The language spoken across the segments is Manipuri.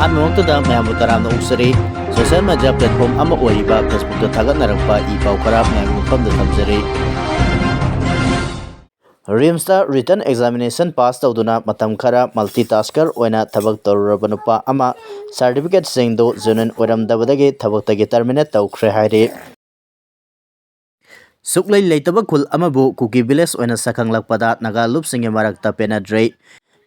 ꯑꯍꯥꯟꯕꯃꯛꯇꯗ ꯃꯌꯥꯝꯕꯨ ꯇꯔꯥꯝꯅ ꯑꯣꯛꯆꯔꯤ ꯁꯣꯁꯤꯌꯦꯜ ꯃꯤꯗꯤꯌꯥ ꯄ꯭ꯂꯦꯠꯐꯣꯝ ꯑꯃ ꯑꯣꯏꯔꯤꯕ ꯐꯦꯁꯕꯨꯛꯇ ꯊꯥꯒꯠꯅꯔꯛꯄ ꯏ ꯄꯥꯎ ꯈꯔ ꯃꯌꯥꯝꯒꯤ ꯃꯐꯝꯗ ꯊꯝꯖꯔꯤ꯫ ꯔꯤꯝꯁꯇ ꯔꯤꯇꯟ ꯑꯦꯛꯖꯥꯃꯤꯅꯦꯁꯟ ꯄꯥꯁ ꯇꯧꯗꯨꯅ ꯃꯇꯝ ꯈꯔ ꯃꯜꯇꯤꯇꯥꯁꯀꯔ ꯑꯣꯏꯅ ꯊꯕꯛ ꯇꯧꯔꯨꯔꯕ ꯅꯨꯄꯥ ꯑꯃ ꯁꯥꯔꯇꯤꯐꯤꯀꯦꯠꯁꯤꯡꯗꯨ ꯖꯦꯅꯨꯏꯟ ꯑꯣꯏꯔꯝꯗꯕꯗꯒꯤ ꯊꯕꯛꯇꯒꯤ ꯇꯔꯃꯤꯅꯦꯠ ꯇꯧꯈ꯭ꯔꯦ ꯍꯥꯏꯔꯤ꯫ ꯁꯨꯛꯂꯩ ꯂꯩꯇꯕ ꯈꯨꯜ ꯑꯃꯕꯨ ꯀꯨꯀꯤ ꯚꯤꯂꯦꯖ ꯑꯣꯏꯅ ꯁꯛꯈꯪꯂꯛꯄꯗ ꯅꯥꯒꯥ ꯂꯨꯞꯁꯤꯡꯒꯤ ꯃꯔꯛꯇ ꯄꯦꯟꯅꯗ꯭ꯔꯦ꯫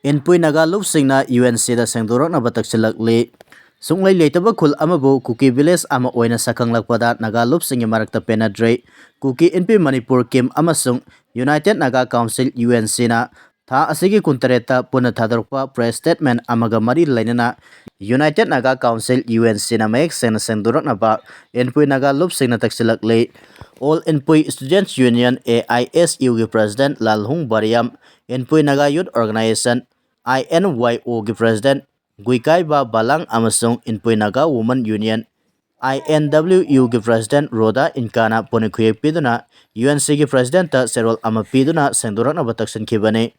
ꯏꯟꯄꯨꯏ ꯅꯥꯒꯥ ꯂꯨꯞꯁꯤꯡꯅ UNCꯗ ꯁꯦꯡꯗꯣꯔꯛꯅꯕ ꯇꯛꯁꯤꯜꯂꯛꯂꯤ꯫ ꯁꯨꯛꯂꯩ ꯂꯩꯇꯕ ꯈꯨꯜ ꯑꯃꯕꯨ ꯀꯨꯀꯤ ꯚꯤꯂꯦꯖ ꯑꯃ ꯑꯣꯏꯅ ꯁꯛꯈꯪꯂꯛꯄꯗ ꯅꯥꯒꯥ ꯂꯨꯞꯁꯤꯡꯒꯤ ꯃꯔꯛꯇ ꯄꯦꯟꯅꯗ꯭ꯔꯦ꯫ ꯀꯨꯀꯤ ꯏꯟꯄꯤ ꯃꯅꯤꯄꯨꯔ ꯀꯤꯝ ꯑꯃꯁꯨꯡ ꯌꯨꯅꯥꯏꯇꯦꯗ ꯅꯥꯒꯥ ꯀꯥꯎꯟꯁꯤꯜ UNCꯅ ꯊꯥ ꯑꯁꯤꯒꯤ 23ꯇ ꯄꯨꯟꯅ ꯊꯥꯗꯣꯔꯛꯄ ꯄ꯭ꯔꯦꯁ ꯁ꯭ꯇꯦꯠꯃꯦꯟꯠ ꯑꯃꯒ ꯃꯔꯤ ꯂꯩꯅꯅ ꯌꯨꯅꯥꯏꯇꯦꯗ ꯅꯥꯒꯥ ꯀꯥꯎꯟꯁꯤꯜ UNCꯅ ꯃꯌꯦꯛ ꯁꯦꯡꯅ ꯁꯦꯡꯗꯣꯔꯛꯅꯕ ꯏꯟꯄꯨꯏ ꯅꯥꯒꯥ ꯂꯨꯞꯁꯤꯡꯅ ꯇꯛꯁꯤꯜꯂꯛꯂꯤ꯫ ꯑꯣꯜ ꯏꯟꯄꯨꯏ ꯁ꯭ꯇꯨꯗꯦꯟꯠꯁ ꯌꯨꯅꯤꯌꯟ AISUꯒꯤ president Lalhung Bariyam, Inpui Naga youth organization INYOꯒꯤ ꯄ꯭ꯔꯦꯁꯤꯗꯦꯟꯠ ꯒꯨꯏꯀꯥꯏꯕ ꯕꯥꯂꯥꯡ ꯑꯃꯁꯨꯡ ꯏꯟꯄꯨꯏ ꯅꯥꯒꯥ ꯋꯨꯃꯟ ꯌꯨꯅꯤꯌꯟ INWUꯒꯤ ꯄ꯭ꯔꯦꯁꯤꯗꯦꯟꯠ ꯔꯣꯗꯥ ꯏꯟꯀꯥꯅ ꯄꯨꯟꯅ ꯈꯨꯌꯦꯛ ꯄꯤꯗꯨꯅ UNCꯒꯤ ꯄ꯭ꯔꯦꯁꯤꯗꯦꯟꯠꯇ ꯆꯦꯔꯣꯜ ꯑꯃ ꯄꯤꯗꯨꯅ ꯁꯦꯡꯗꯣꯔꯛꯅꯕ ꯇꯛꯁꯤꯟꯈꯤꯕꯅꯤ꯫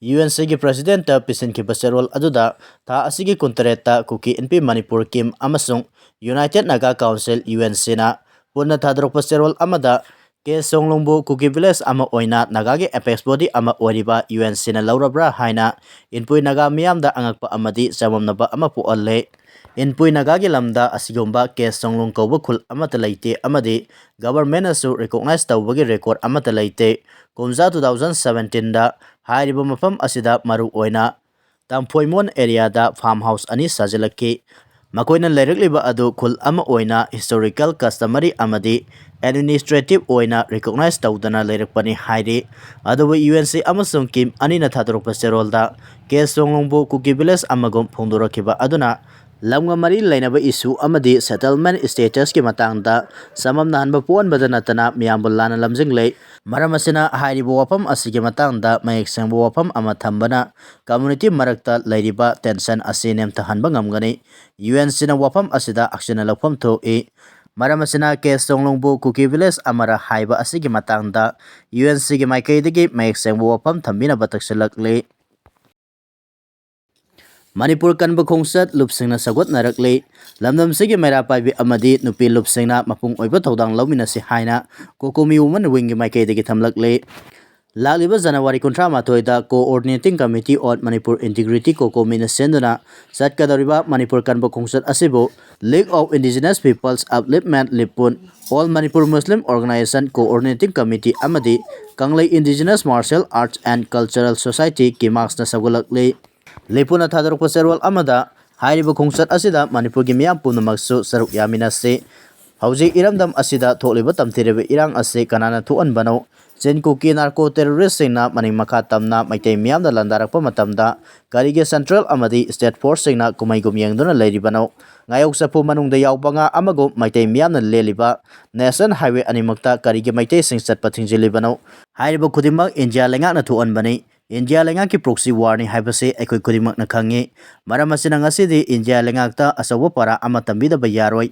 UNCꯒꯤ ꯄ꯭ꯔꯦꯁꯤꯗꯦꯟꯠꯇ ꯄꯤꯁꯤꯟꯈꯤꯕ ꯆꯦꯔꯣꯜ ꯑꯗꯨꯗ ꯊꯥ ꯑꯁꯤꯒꯤ 23ꯇ ꯀꯨꯀꯤ ꯏꯟꯄꯤ ꯃꯅꯤꯄꯨꯔ ꯀꯤꯝ ꯑꯃꯁꯨꯡ ꯌꯨꯅꯥꯏꯇꯦꯗ ꯅꯥꯒꯥ ꯀꯥꯎꯟꯁꯤꯜ UNCꯅ ꯄꯨꯟꯅ ꯊꯥꯗꯣꯔꯛꯄ ꯆꯦꯔꯣꯜ ꯑꯃꯗ ꯀꯦ ꯁꯣꯡꯂꯨꯡꯕꯨ ꯀꯨꯀꯤ ꯚꯤꯂꯦꯖ ꯑꯃ ꯑꯣꯏꯅ ꯅꯥꯒꯥꯒꯤ ꯑꯦꯄꯦꯛꯁ ꯕꯣꯗꯤ ꯑꯃ ꯑꯣꯏꯔꯤꯕ UNCꯅ ꯂꯧꯔꯕ꯭ꯔꯥ ꯍꯥꯏꯅ ꯏꯟꯄꯨꯏ ꯅꯥꯒꯥ ꯃꯤꯌꯥꯝꯗ ꯑꯉꯛꯄ ꯑꯃꯗꯤ ꯆꯃꯝꯅꯕ ꯑꯃ ꯄꯣꯛꯍꯜꯂꯦ꯫ ꯏꯟꯄꯨꯏ ꯅꯥꯒꯥꯒꯤ ꯂꯝꯗ ꯑꯁꯤꯒꯨꯝꯕ ꯀꯦ ꯁꯣꯡꯂꯨꯡ ꯀꯧꯕ ꯈꯨꯜ ꯑꯃꯠꯇ ꯂꯩꯇꯦ ꯑꯃꯗꯤ ꯒꯚꯔꯟꯃꯦꯟꯠꯅꯁꯨ ꯔꯤꯀꯣꯛꯅꯥꯏꯖ ꯇꯧꯕꯒꯤ ꯔꯦꯀꯣꯔꯗ ꯑꯃꯠꯇ ꯂꯩꯇꯦ꯫ ꯀꯨꯝꯖꯥ 2017ꯗ ꯍꯥꯏꯔꯤꯕ ꯃꯐꯝ ꯑꯁꯤꯗ ꯃꯔꯨꯑꯣꯏꯅ ꯇꯝꯐꯣꯏꯃꯣꯟ ꯑꯦꯔꯤꯌꯥꯗ ꯐꯥꯔꯝ ꯍꯥꯎꯁ ꯑꯅꯤ ꯁꯥꯖꯤꯜꯂꯛꯈꯤ꯫ ꯃꯈꯣꯏꯅ ꯂꯩꯔꯛꯂꯤꯕ ꯑꯗꯨ ꯈꯨꯜ ꯑꯃ ꯑꯣꯏꯅ ꯍꯤꯁꯇꯣꯔꯤꯀꯦꯜ, ꯀꯁꯇꯃꯔꯤ ꯑꯃꯗꯤ ꯑꯦꯗꯃꯤꯅꯤꯁꯇ꯭ꯔꯦꯇꯤꯚ ꯑꯣꯏꯅ ꯔꯤꯀꯣꯛꯅꯥꯏꯖ ꯇꯧꯗꯅ ꯂꯩꯔꯛꯄꯅꯤ ꯍꯥꯏꯔꯤ꯫ ꯑꯗꯨꯕꯨ UNC ꯑꯃꯁꯨꯡ ꯀꯤꯝ ꯑꯅꯤꯅ ꯊꯥꯗꯣꯔꯛꯄ ꯆꯦꯔꯣꯜꯗ ꯀꯦ ꯁꯣꯡꯂꯨꯡꯕꯨ ꯀꯨꯀꯤ ꯚꯤꯂꯦꯖ ꯑꯃꯒꯨꯝ ꯐꯣꯡꯗꯣꯔꯛꯈꯤꯕ ꯑꯗꯨꯅ ꯂꯝꯒ ꯃꯔꯤ ꯂꯩꯅꯕ ꯏꯁꯨ ꯑꯃꯗꯤ ꯁꯦꯇꯜꯃꯦꯟꯠ ꯁ꯭ꯇꯦꯇꯁꯀꯤ ꯃꯇꯥꯡꯗ ꯆꯃꯝꯅꯍꯟꯕ ꯄꯣꯛꯍꯟꯕꯗ ꯅꯠꯇꯅ ꯃꯤꯌꯥꯝꯕꯨ ꯂꯥꯟꯅ ꯂꯝꯖꯤꯡꯂꯦ꯫ ꯃꯔꯝ ꯑꯁꯤꯅ ꯍꯥꯏꯔꯤꯕ ꯋꯥꯐꯝ ꯑꯁꯤꯒꯤ ꯃꯇꯥꯡꯗ ꯃꯌꯦꯛ ꯁꯦꯡꯕ ꯋꯥꯐꯝ ꯑꯃ ꯊꯝꯕꯅ ꯀꯝꯃ꯭ꯌꯨꯅꯤꯇꯤ ꯃꯔꯛꯇ ꯂꯩꯔꯤꯕ ꯇꯦꯟꯁꯟ ꯑꯁꯤ ꯅꯦꯝꯊꯍꯟꯕ ꯉꯝꯒꯅꯤ꯫ UNCꯅ ꯋꯥꯐꯝ ꯑꯁꯤꯗ ꯑꯛꯁꯤꯟꯅ ꯂꯧꯐꯝ ꯊꯣꯛꯏ꯫ ꯃꯔꯝ ꯑꯁꯤꯅ ꯀꯦ ꯁꯣꯡꯂꯨꯡꯕꯨ ꯀꯨꯀꯤ ꯚꯤꯂꯦꯖ ꯑꯃꯔ ꯍꯥꯏꯕ ꯑꯁꯤꯒꯤ ꯃꯇꯥꯡꯗ UNCꯒꯤ ꯃꯥꯏꯀꯩꯗꯒꯤ ꯃꯌꯦꯛ ꯁꯦꯡꯕ ꯋꯥꯐꯝ ꯊꯝꯕꯤꯅꯕ ꯇꯛꯁꯤꯜꯂꯛꯂꯤ꯫ ꯃꯅꯤꯄꯨꯔ ꯀꯟꯕ ꯈꯣꯡꯆꯠ ꯂꯨꯞꯁꯤꯡꯅ ꯁꯧꯒꯠꯅꯔꯛꯂꯤ꯫ ꯂꯝꯗꯝꯁꯤꯒꯤ ꯃꯩꯔꯥ ꯄꯥꯏꯕꯤ ꯑꯃꯗꯤ ꯅꯨꯄꯤ ꯂꯨꯞꯁꯤꯡꯅ ꯃꯄꯨꯡ ꯑꯣꯏꯕ ꯊꯧꯗꯥꯡ ꯂꯧꯃꯤꯟꯅꯁꯤ ꯍꯥꯏꯅ ꯀꯣꯀꯣꯃꯤ ꯋꯨꯃꯟ ꯋꯤꯡꯒꯤ ꯃꯥꯏꯀꯩꯗꯒꯤ ꯊꯝꯂꯛꯂꯤ꯫ ꯂꯥꯛꯂꯤꯕ ꯖꯅꯋꯥꯔꯤ 28ꯗ coordinating committee on Manipur integrity ꯀꯣꯀꯣꯃꯤꯅ ꯁꯤꯟꯗꯨꯅ ꯆꯠꯀꯗꯧꯔꯤꯕ ꯃꯅꯤꯄꯨꯔ ꯀꯟꯕ ꯈꯣꯡꯆꯠ ꯑꯁꯤꯕꯨ league of indigenous peoples upliftment ꯂꯤꯄꯨꯟ, all Manipur Muslim organization coordinating committee ꯑꯃꯗꯤ ꯀꯪꯂꯩ indigenous martial arts and cultural society ꯀꯤꯃꯥꯛꯁꯅ ꯁꯧꯒꯠꯂꯛꯂꯤ꯫ ꯂꯤꯄꯨꯟꯅ ꯊꯥꯗꯣꯔꯛꯄ ꯆꯦꯔꯣꯜ ꯑꯃꯗ ꯍꯥꯏꯔꯤꯕ ꯈꯣꯡꯆꯠ ꯑꯁꯤꯗ ꯃꯅꯤꯄꯨꯔꯒꯤ ꯃꯤꯌꯥꯝ ꯄꯨꯝꯅꯃꯛꯁꯨ ꯁꯔꯨꯛ ꯌꯥꯃꯤꯟꯅꯁꯤ꯫ ꯍꯧꯖꯤꯛ ꯏꯔꯝꯗꯝ ꯑꯁꯤꯗ ꯊꯣꯛꯂꯤꯕ ꯇꯝꯊꯤꯔꯕ ꯏꯔꯥꯡ ꯑꯁꯤ ꯀꯅꯥꯅ ꯊꯣꯛꯍꯟꯕꯅꯣ? ꯆꯤꯟ ꯀꯨꯀꯤ ꯅꯥꯔꯀꯣ ꯇꯦꯔꯣꯔꯤꯁꯁꯤꯡꯅ ꯃꯅꯤꯡ ꯃꯈꯥ ꯇꯝꯅ ꯃꯩꯇꯩ ꯃꯤꯌꯥꯝꯗ ꯂꯥꯟꯗꯥꯔꯛꯄ ꯃꯇꯝꯗ ꯀꯔꯤꯒꯤ ꯁꯦꯟꯇ꯭ꯔꯦꯜ ꯑꯃꯗꯤ ꯁ꯭ꯇꯦꯠ ꯐꯣꯔꯁꯁꯤꯡꯅ ꯀꯨꯝꯍꯩꯒꯨꯝ ꯌꯦꯡꯗꯨꯅ ꯂꯩꯔꯤꯕꯅꯣ? ꯉꯥꯌꯣꯛ ꯆꯐꯨ ꯃꯅꯨꯡꯗ ꯌꯥꯎꯕ ꯉꯥ ꯑꯃꯒꯨꯝ ꯃꯩꯇꯩ ꯃꯤꯌꯥꯝꯅ ꯂꯦꯜꯂꯤꯕ ꯅꯦꯁꯅꯦꯜ ꯍꯥꯏꯋꯦ ꯑꯅꯤꯃꯛꯇ ꯀꯔꯤꯒꯤ ꯃꯩꯇꯩꯁꯤꯡ ꯆꯠꯄ ꯊꯤꯡꯖꯤꯜꯂꯤꯕꯅꯣ? ꯍꯥꯏꯔꯤꯕ ꯈꯨꯗꯤꯡꯃꯛ ꯏꯟꯗꯤꯌꯥ ꯂꯩꯉꯥꯛꯅ ꯊꯣꯛꯍꯟꯕꯅꯤ꯫ ꯏꯟꯗꯤꯌꯥ ꯂꯩꯉꯥꯛꯀꯤ ꯄ꯭ꯔꯣꯛꯁꯤ ꯋꯥꯔꯅꯤ ꯍꯥꯏꯕꯁꯤ ꯑꯩꯈꯣꯏ ꯈꯨꯗꯤꯡꯃꯛꯅ ꯈꯪꯏ꯫ ꯃꯔꯝ ꯑꯁꯤꯅ ꯉꯁꯤꯗꯤ ꯏꯟꯗꯤꯌꯥ ꯂꯩꯉꯥꯛꯇ ꯑꯆꯧꯕ ꯄꯥꯔꯥ ꯑꯃ ꯇꯝꯕꯤꯗꯕ ꯌꯥꯔꯣꯏ꯫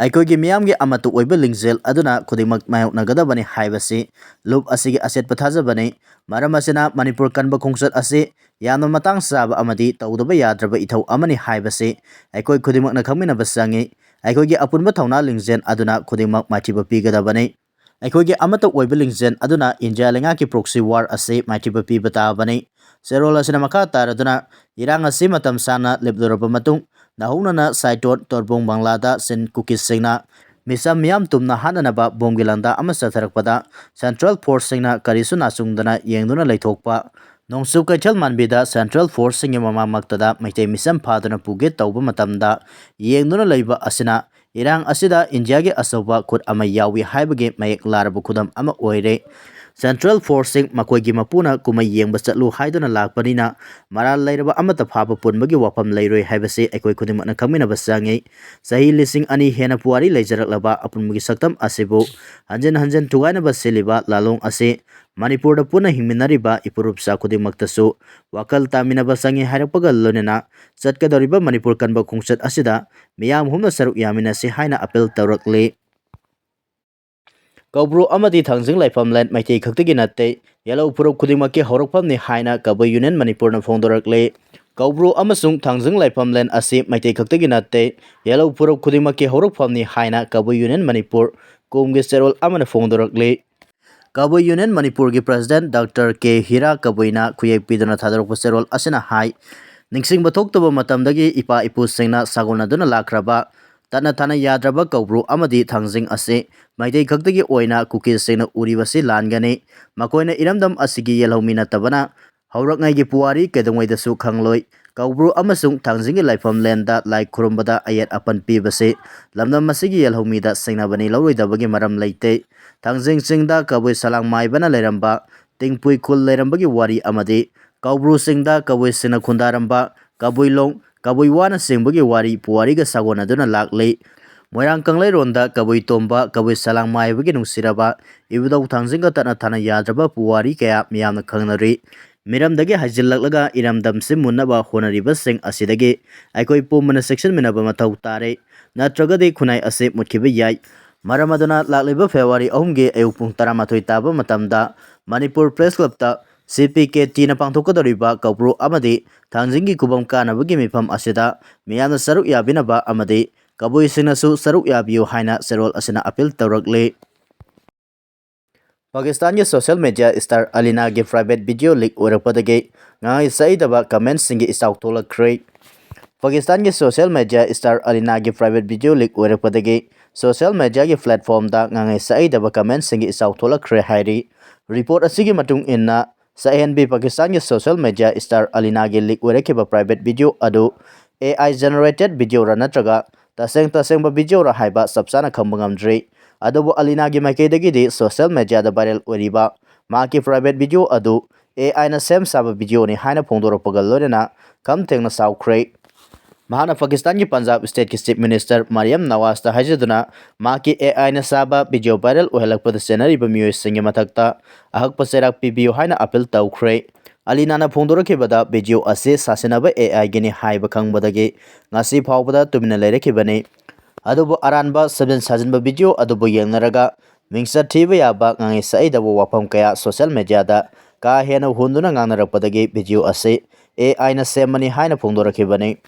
ꯑꯩꯈꯣꯏꯒꯤ ꯃꯤꯌꯥꯝꯒꯤ ꯑꯃꯠꯇ ꯑꯣꯏꯕ ꯂꯤꯡꯖꯦꯜ ꯑꯗꯨꯅ ꯈꯨꯗꯤꯡꯃꯛ ꯃꯥꯌꯣꯛꯅꯒꯗꯕꯅꯤ ꯍꯥꯏꯕꯁꯤ ꯂꯨꯞ ꯑꯁꯤꯒꯤ ꯑꯆꯦꯠꯄ ꯊꯥꯖꯕꯅꯤ꯫ ꯃꯔꯝ ꯑꯁꯤꯅ ꯃꯅꯤꯄꯨꯔ ꯀꯟꯕ ꯈꯣꯡꯆꯠ ꯑꯁꯤ ꯌꯥꯝꯅ ꯃꯇꯥꯡ ꯆꯥꯕ ꯑꯃꯗꯤ ꯇꯧꯗꯕ ꯌꯥꯗ꯭ꯔꯕ ꯏꯊꯧ ꯑꯃꯅꯤ ꯍꯥꯏꯕꯁꯤ ꯑꯩꯈꯣꯏ ꯈꯨꯗꯤꯡꯃꯛꯅ ꯈꯪꯃꯤꯟꯅꯕ ꯆꯪꯏ꯫ ꯑꯩꯈꯣꯏꯒꯤ ꯑꯄꯨꯟꯕ ꯊꯧꯅꯥ ꯂꯤꯡꯖꯦꯜ ꯑꯗꯨꯅ ꯈꯨꯗꯤꯡꯃꯛ ꯃꯥꯏꯊꯤꯕ ꯄꯤꯒꯗꯕꯅꯤ꯫ ꯑꯩꯈꯣꯏꯒꯤ ꯑꯃꯠꯇ ꯑꯣꯏꯕ ꯂꯤꯡꯖꯦꯜ ꯑꯗꯨꯅ ꯏꯟꯗꯤꯌꯥ ꯂꯩꯉꯥꯛꯀꯤ ꯄ꯭ꯔꯣꯛꯁꯤ ꯋꯥꯔ ꯑꯁꯤ ꯃꯥꯏꯊꯤꯕ ꯄꯤꯕ ꯇꯥꯕꯅꯤ꯫ ꯆꯦꯔꯣꯜ ꯑꯁꯤꯅ ꯃꯈꯥ ꯇꯥꯔꯗꯨꯅ ꯏꯔꯥꯡ ꯑꯁꯤ ꯃꯇꯝ ꯁꯥꯡꯅ ꯂꯦꯞꯂꯨꯔꯕ ꯃꯇꯨꯡ ꯅꯧꯍꯧꯅꯅ ꯁꯥꯏꯇꯣꯟ ꯇꯣꯔꯕꯨꯡ ꯕꯪꯂꯥꯗ ꯆꯤꯟ ꯀꯨꯀꯤꯁꯤꯡꯅ ꯃꯤꯆꯝ ꯃꯤꯌꯥꯝ ꯇꯨꯝꯅ ꯍꯥꯠꯅꯅꯕ ꯕꯣꯝꯒꯤ ꯂꯥꯟꯗꯥ ꯑꯃ ꯆꯠꯊꯔꯛꯄꯗ ꯁꯦꯟꯇ꯭ꯔꯦꯜ ꯐꯣꯔꯁꯁꯤꯡꯅ ꯀꯔꯤꯁꯨ ꯅꯥꯆꯨꯡꯗꯅ ꯌꯦꯡꯗꯨꯅ ꯂꯩꯊꯣꯛꯄ, ꯅꯣꯡꯆꯨꯞ ꯀꯩꯊꯦꯜ ꯃꯥꯟꯕꯤꯗ ꯁꯦꯟꯇ꯭ꯔꯦꯜ ꯐꯣꯔꯁꯁꯤꯡꯒꯤ ꯃꯃꯥꯡꯃꯛꯇꯗ ꯃꯩꯇꯩ ꯃꯤꯆꯝ ꯐꯥꯗꯨꯅ ꯄꯨꯒꯦ ꯇꯧꯕ ꯃꯇꯝꯗ ꯌꯦꯡꯗꯨꯅ ꯂꯩꯕ ꯑꯁꯤꯅ ꯏꯔꯥꯡ ꯑꯁꯤꯗ ꯏꯟꯗꯤꯌꯥꯒꯤ ꯑꯆꯧꯕ ꯈꯨꯠ ꯑꯃ ꯌꯥꯎꯏ ꯍꯥꯏꯕꯒꯤ ꯃꯌꯦꯛ ꯂꯥꯔꯕ ꯈꯨꯗꯝ ꯑꯃ ꯑꯣꯏꯔꯦ꯫ ꯁꯦꯟꯇ꯭ꯔꯦꯜ ꯐꯣꯔꯁꯁꯤꯡ ꯃꯈꯣꯏꯒꯤ ꯃꯄꯨꯅ ꯀꯨꯝꯍꯩ ꯌꯦꯡꯕ ꯆꯠꯂꯨ ꯍꯥꯏꯗꯨꯅ ꯂꯥꯛꯄꯅꯤꯅ ꯃꯔꯥꯜ ꯂꯩꯔꯕ ꯑꯃꯠꯇ ꯐꯥꯕ ꯄꯨꯟꯕꯒꯤ ꯋꯥꯐꯝ ꯂꯩꯔꯣꯏ ꯍꯥꯏꯕꯁꯤ ꯑꯩꯈꯣꯏ ꯈꯨꯗꯤꯡꯃꯛꯅ ꯈꯪꯃꯤꯟꯅꯕ ꯆꯪꯏ꯫ ꯆꯍꯤ 2,000 ꯍꯦꯟꯅ ꯄꯨꯋꯥꯔꯤ ꯂꯩꯖꯔꯛꯂꯕ ꯑꯄꯨꯟꯕꯒꯤ ꯁꯛꯇꯝ ꯑꯁꯤꯕꯨ ꯍꯟꯖꯤꯟ ꯍꯟꯖꯤꯟ ꯊꯨꯒꯥꯏꯅꯕ ꯁꯤꯜꯂꯤꯕ ꯂꯥꯂꯣꯡ ꯑꯁꯤ ꯃꯅꯤꯄꯨꯔꯗ ꯄꯨꯟꯅ ꯍꯤꯡꯃꯤꯟꯅꯔꯤꯕ ꯏꯄꯨꯔꯨꯞꯆꯥ ꯈꯨꯗꯤꯡꯃꯛꯇꯁꯨ ꯋꯥꯈꯜ ꯇꯥꯃꯤꯟꯅꯕ ꯆꯪꯏ ꯍꯥꯏꯔꯛꯄꯒ ꯂꯣꯏꯅꯅ ꯆꯠꯀꯗꯧꯔꯤꯕ ꯃꯅꯤꯄꯨꯔ ꯀꯟꯕ ꯈꯣꯡꯆꯠ ꯑꯁꯤꯗ ꯃꯤꯌꯥꯝ ꯍꯨꯝꯅ ꯁꯔꯨꯛ ꯌꯥꯃꯤꯟꯅꯁꯤ ꯍꯥꯏꯅ ꯑꯄꯤꯜ ꯇꯧꯔꯛꯂꯤ꯫ ꯀꯧꯕ꯭ꯔꯨ ꯑꯃꯗꯤ ꯊꯥꯡꯖꯤꯡ ꯂꯥꯏꯐꯝꯂꯦꯟ ꯃꯩꯇꯩ ꯈꯛꯇꯒꯤ ꯅꯠꯇꯦ, ꯌꯦꯜꯍꯧ ꯐꯨꯔꯨꯞ ꯈꯨꯗꯤꯡꯃꯛꯀꯤ ꯍꯧꯔꯛꯐꯝꯅꯤ ꯍꯥꯏꯅ ꯀꯕꯨꯏ ꯌꯨꯅꯤꯌꯟ ꯃꯅꯤꯄꯨꯔꯅ ꯐꯣꯡꯗꯣꯔꯛꯂꯤ꯫ koubru amasung thangjing laifamlen asi maitei khaktagi natte yellow purok khudingmakki horokphamni haina kabui union manipur kumgi serol amana phongdorakle kabui union manipur gi president dr k hira kabuina khuyek piduna thadorok serol asina hai ningsing bathok toba matamdagi ipa ipu singna sagonaduna lakraba tana thana yadraba koubru amadi thangjing ase maitei khaktagi oina kuki singna uribasi langani makoina iramdam asigi yelhomina tabana haurakngai gi puari kedongwai dasu khangloi koubru amasung thangjing gi laifam lenda lai khurumbada ayat apan pibase lamdam masigi yelhomida singnabani lawroidabagi maram leite thangjing singda kabui salang maibana leramba tingpui khul lerambagi wari amadi koubru singda kabui sina khundaramba kabui long kabui wana singbagi wari puari ga sagonaduna lakle moirang kanglai ronda kabui tomba kabui salang maibagi nungsiraba ibudau thangjing ga tana thana yadraba puari kaya miyamna khangnari miramdagi hajillaglaga iramdam simunaba honariba sing asidagi aikoi pumana section minaba mathau tare natragadi khunai ase mutkiba yai maramaduna lakliba February 3 ge ayupung 13 taba matamda Manipur Press Club ta CPKT na pangthokadoriba koubru amadi thangjinggi kubam kanabagi mifam asida miyamna saruk yabinaba amadi kabui singnasu saruk yabiyu haina serol asina appeal tawrakle Pakistan के सोशल मीडिया स्टार अलीना के प्राइवेट वीडियो लीक ओरपदगे ngai saidaba comments singi isau tholakre Pakistan के सोशल मीडिया स्टार अलीना के प्राइवेट वीडियो लीक ओरपदगे सोशल मीडिया के प्लेटफॉर्म दा ngai saidaba comments singi isau tholakre hairi report asigi matung inna sahenbi Pakistan के सोशल मीडिया स्टार अलीना के लीक ओरकेबा private video adu AI generated video ra natraga taseng video रा हाइबा सबसाना खंबंgamdre adobo alina gi maikeidagi di social media da viral oriba maki private video adu AI na sem saba video ni haina phongdoropagal lorena kam thengna saukre mahana Pakistan ki Punjab state ki chief minister Mariam Nawaz ta hajaduna maki AI na saba video viral ohelakpada senari ba mioi singe mathakta ahak paserak PBO haina appeal tawkre alina na phongdorokibada video ase sasenaba AI gini haiba khangbadagi ngasi phawbada tumina leirakibani adubo aranba sabin sajinba video adubo yengnaraga mingsa thiba yaba ngangi saidabo wapam kaya social media da ka hena hunduna ngangnarapadagi video ase AI na semani haina phongdorakibani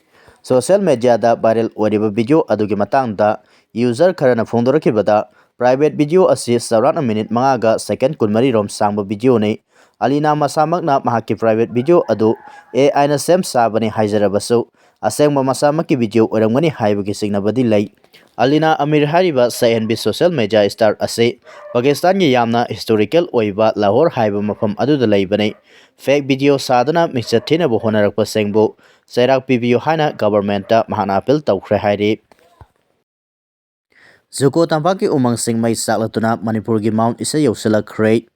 social media da viral oriba video adugi matangda user kharana phongdorakibada private video ase sarana minute mangaga second 13 rom sangba video nei alina masamakna mahaki private video adu AI na sem sabani haijarabasu asengma masamaki video orangmani haibagi signabadi lei Alina Amir hariba SNB social media star ase Pakistan gi yamna historical oiba Lahore haiba mafam aduda leibani fake video sadana mixer thina bo honarakpa sengbo sairak PBO haina government ta mahana appeal tawkhre hairi Zuko tampaki umang sing mai saklatuna Manipur gi Mount isa yausalakre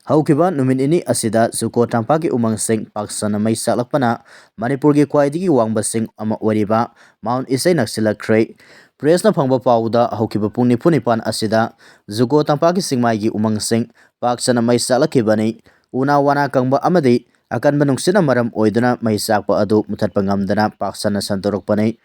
haukiba numin ini asida Zuko tampaki umang sing paksana mai saklakpana Manipur gi khwaidigi wangba sing ama oriba Mount isa naksilakre Press na phangba pauda haukiba pungni punipan asida Zuko tampaki singmai gi umang sing paksana mai saklakibani una wana kangba amadi akan banungsina maram oiduna mai sakpa adu muthatpa ngamdana paksana santorokpani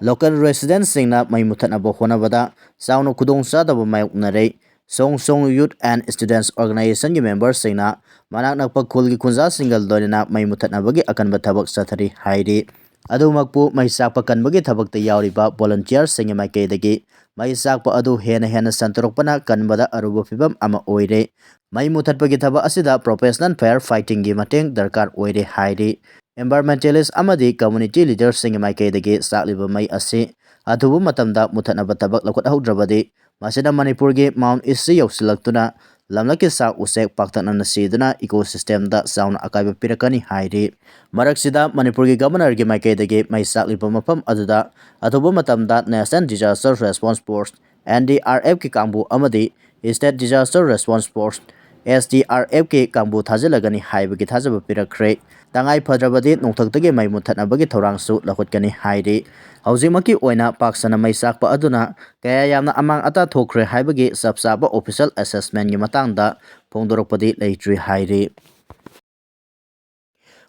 local residents singna mai muthatna bo honabada saunu kudong sadaba mayuknare Song Youth and Students Organization gi members singna manak nakpa khul gi khunja single dorina mai muthatna bagi akan ba thabak sathari hairi adu makpu mai sakpa kanbagi thabak ta yauriba volunteer singa mai kedagi mai sakpa adu hena santorokpana kanbada aruba fibam ama oire mai muthatpagi thaba asida professional fire fighting gi mateng darkar oire hairi environmentalist amadi community leaders singa mai kedagi sakliba mai ase athubu matamda muthatna ba thabak lakot haudrabadi masida Manipur gi Mount Isi yausilaktuna lamlaki sa usek paktana nasiduna ecosystem da sauna akaiba pirakani hairi maraksida Manipur gi governor gi maikaidagi mai sakliba mafam aduda athubu matamda National Disaster Response Force NDRF ki kangbu amadi State Disaster Response Force SDRF ki kangbu thajilagani haibagi thajaba pirakre tangai phadrabadi nongthaktagi mai muthatnabagi thorangsu lakotkani hairi haujimaki oina paksana mai sakpa aduna kaya yamna amang ata thokre haibagi sabsaba official assessment gi matangda phongdorakpadi leitri hairi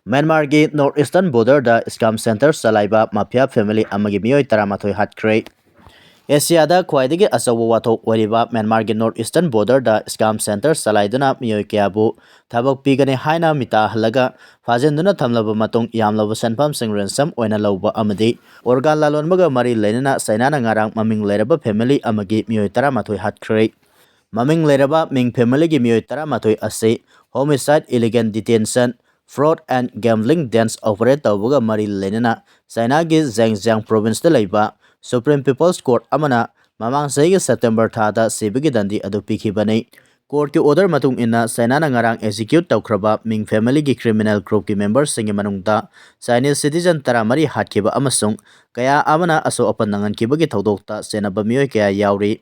Myanmar gi northeastern border da scam center salaiba mafia family amagi mioi 13 hatkre एशियादा ख्वाइदगी अचौबा वाथोक ओइरिबा म्यांमारगी नॉर्थ ईस्टर्न बॉर्डरदा स्कैम सेंटर चलाइदुना मियोय कयाबु थबक पीगने हाइना मिता हलगा फाजेंदुना थमलबा मतुंग यामलबा सनफामसिंग रेंसम ओइना लौबा अमदी ओर्गान लालोनबगा मरी लेनना सैनाना ngarang maming लेरबा फैमिली अमगी मियोय 13 हाथ्रे maming लेरबा मिंग फैमिली की मियोय 13 असे homicide illegal detention fraud and gambling dens operate तौबगा मरी लेनना चाइना की zhangjiang प्रोविंस दा लेबा सुप्रीम पीपल्स कोर्ट अमना ममांग सही सेप्टेम्बर थादा सेबगी दंडी अदु पिखिबने कोर्ट की ऑर्डर मतुंग इन्ना सैनाना ngarang एग्जीक्यूट तौख्रबा मिंग फैमिली की क्रिमिनल ग्रुप की मेंबर्स सिंग मनुंगदा चाइनीज सिटीजन 13 हाटखिबा अमसुंग कया अमना असो अपन नंगनखिबगी थौदोक्ता सेनबा मियोय कया यावरी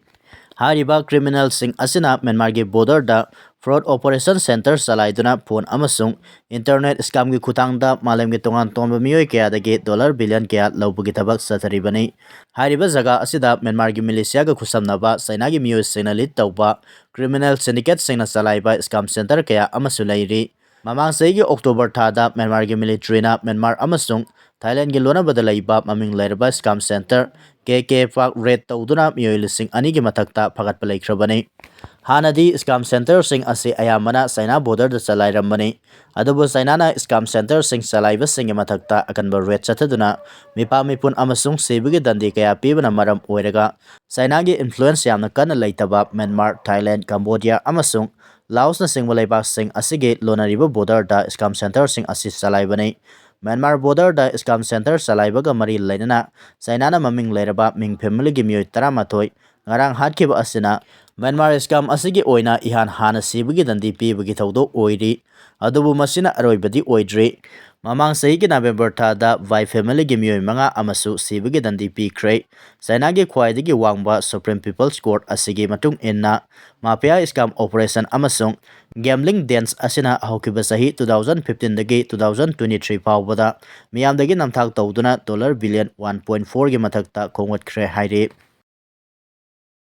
हारिबा क्रिमिनल सिंग असिना म्यांमार की बॉर्डर दा फ्रॉड ऑपरेशन सेंटर चलाइदुना फोन अमसुंग इंटरनेट स्कैम की खुतांगदा मालम की तोंगान तोंबा मियोय कयादगी डॉलर बिलियन कया लौबगी थबक सथरिबने हारिबा जगह असिदा म्यांमार की मिलिशिया का खुसमनबा चाइना की मियोय सिंगना लीड तौबा क्रिमिनल सिंडिकेट सिंगना चलाइबा स्कैम सेंटर कया अमसु लैरी ममांग सही अक्टोबर थादा म्यांमार की मिलिट्रीना म्यांमार अमसुंग थाईलैंड की लोनाबदा लैबा ममिंग लैरबा स्कैम सेंटर के पाक रेड तौदुना मियोय लिसिंग अनि की मथक्ता फगतपा लैख्रबने हानादी स्कैम सेंटर सिंग असे अयामना चाइना बॉर्डर दा चलाइरमबने अदुबु चाइनाना स्कैम सेंटर सिंग चलाइबा सिंग मथक्ता अकनबा रेड चथदुना मिपा मिपुन अमसुंग सेबगी दंडी कया पीबना मरम ओइरगा चाइना की इन्फ्लुएंस यामना कन लैतबा म्यांमार थाईलैंड कंबोडिया अमसुंग लाओस ना सिंग लेबाक सिंग असिगे लोनारिबा बॉर्डर दा स्कैम सेंटर सिंग असि चलाइबने म्यांमार बॉर्डर दा स्कैम सेंटर चलाइबगा मरी लेनना चाइनाना ममिंग लेरबा मिंग फैमिली की मियोय 13 ngarang हाटखिबा असिना म्यांमार स्कैम असिगी ओइना इहान हाना सिबगी दंडी पीबगी थौदो ओइरी अदुबु मसिना अरोइबदी ओइद्रे ममांग सही की नवंबर थादा वाई फैमिली की मियोय 5 अमसु सिबगी दंडी पीख्रे चाइना की ख्वाइदगी वांगबा सुप्रीम पीपल्स कोर्ट असिगी मतुंग इन्ना माफिया स्कैम ऑपरेशन अमसुंग गैम्बलिंग डेंस असिना हौकिबा सही 2015 दगी 2023 फावबदा मियामदगी नमथाक तौदुना डॉलर बिलियन 1.4 की मथक्ता खोंगतख्रे हाइरे